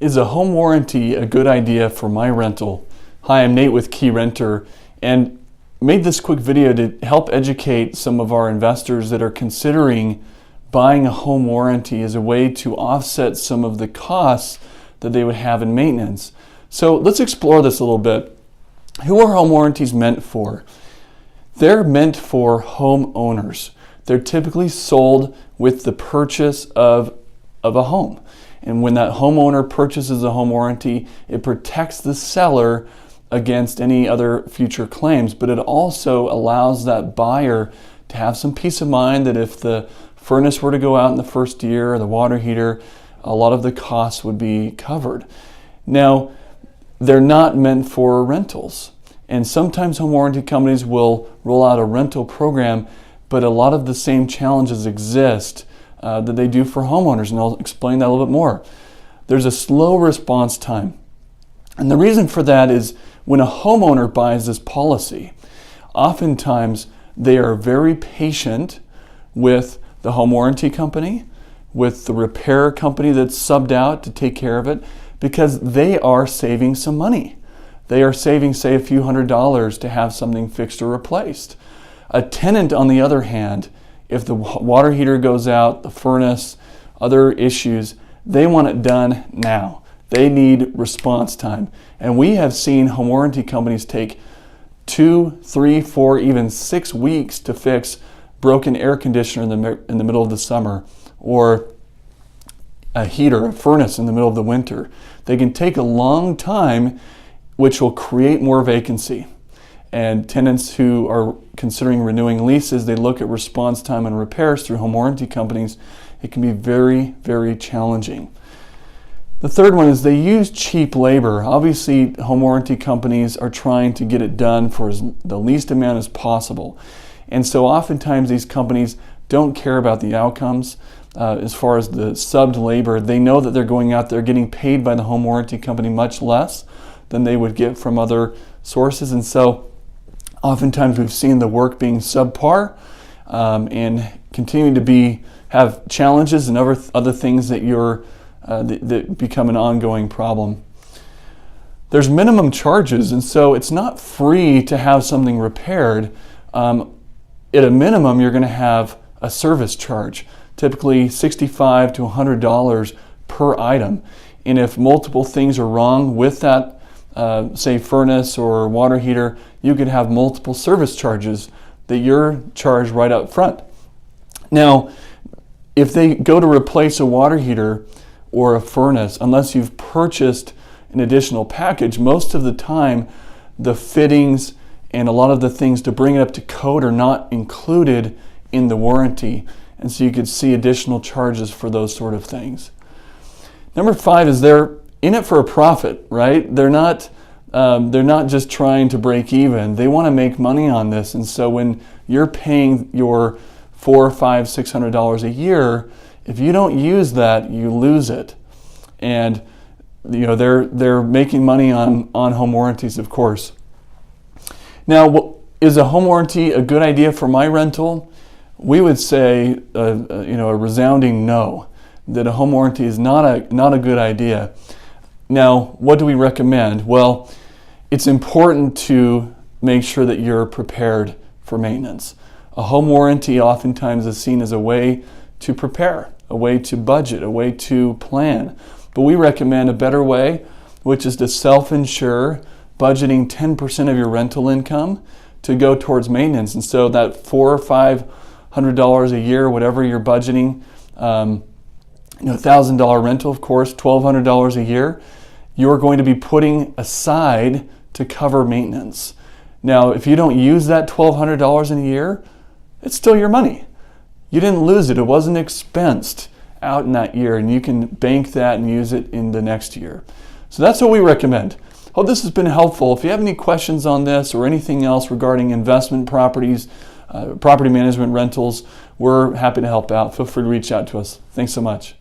Is a home warranty a good idea for my rental? Hi, I'm Nate with Keyrenter, and made this quick video to help educate some of our investors that are considering buying a home warranty as a way to offset some of the costs that they would have in maintenance. So let's explore this a little bit. Who are home warranties meant for? They're meant for homeowners. They're typically sold with the purchase of a home. And when that homeowner purchases a home warranty, it protects the seller against any other future claims, but it also allows that buyer to have some peace of mind that if the furnace were to go out in the first year or the water heater, a lot of the costs would be covered. Now, they're not meant for rentals. And sometimes home warranty companies will roll out a rental program, but a lot of the same challenges exist that they do for homeowners, and I'll explain that a little bit more. There's a slow response time. And the reason for that is when a homeowner buys this policy, oftentimes they are very patient with the home warranty company, with the repair company that's subbed out to take care of it, because they are saving some money. They are saving, say, a few $100s to have something fixed or replaced. A tenant, on the other hand, if the water heater goes out, the furnace, other issues, they want it done now. They need response time. And we have seen home warranty companies take 2, 3, 4, even 6 weeks to fix broken air conditioner in the middle of the summer, or a heater, a furnace in the middle of the winter. They can take a long time, which will create more vacancy. And tenants who are considering renewing leases, they look at response time and repairs through home warranty companies. It can be very, very challenging. The third one is they use cheap labor. Obviously, home warranty companies are trying to get it done for the least amount as possible. And so oftentimes these companies don't care about the outcomes as far as the subbed labor. They know that they're going out there getting paid by the home warranty company much less than they would get from other sources. And so oftentimes we've seen the work being subpar and continuing to have challenges and other things that that become an ongoing problem. There's minimum charges, and so it's not free to have something repaired. At a minimum, you're going to have a service charge, typically $65 to $100 per item. And if multiple things are wrong with that, say furnace or water heater, you could have multiple service charges that you're charged right up front. Now, if they go to replace a water heater or a furnace, unless you've purchased an additional package, most of the time the fittings and a lot of the things to bring it up to code are not included in the warranty. And so you could see additional charges for those sort of things. Number 5 is they're in it for a profit, right? They're not just trying to break even. They want to make money on this. And so when you're paying your $400, $500, $600 a year, if you don't use that, you lose it. And they're making money on home warranties, of course. Now, is a home warranty a good idea for my rental? We would say a resounding no, that a home warranty is not a good idea. Now, what do we recommend? Well, it's important to make sure that you're prepared for maintenance. A home warranty oftentimes is seen as a way to prepare, a way to budget, a way to plan. But we recommend a better way, which is to self-insure, budgeting 10% of your rental income to go towards maintenance. And so that $400 or $500 a year, whatever you're budgeting, $1,000 rental, of course, $1,200 a year, you're going to be putting aside to cover maintenance. Now, if you don't use that $1,200 in a year, it's still your money. You didn't lose it. It wasn't expensed out in that year, and you can bank that and use it in the next year. So that's what we recommend. Hope this has been helpful. If you have any questions on this or anything else regarding investment properties, property management rentals, we're happy to help out. Feel free to reach out to us. Thanks so much.